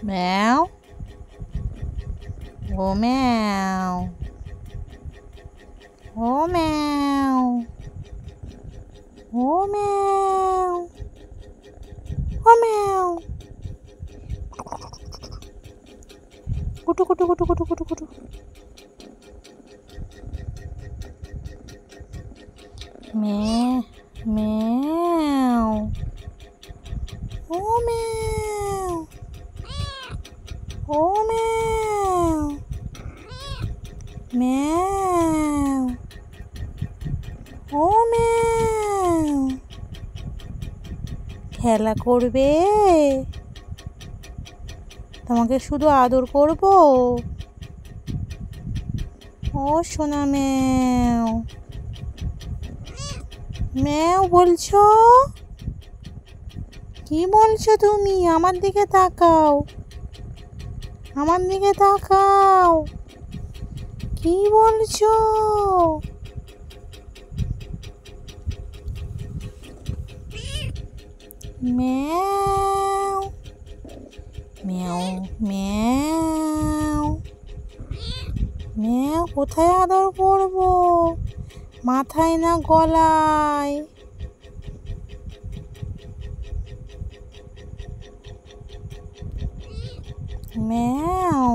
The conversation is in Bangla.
ম্যাও ও ম্যাও ও ম্যাও ও ম্যাও ও ম্যাও কুটু কুটু কুটু কুটু কুটু কুটু ম্যাও ও ম্যাও ও ম্যাও ম্যাও ও ম্যাও খেলা করবে? তোমাকে শুধু আদর করব? ও সোনা ম্যাও ম্যাও বলছো? কি বলছো তুমি? আমার দিকে তাকাও, আমার দিকে তাকাও। কি বলছো? ম্যাও ম্যাও ম্যাও ম্যাও কোথায় আদর করব? মাথায় না গলায়? ম্যাও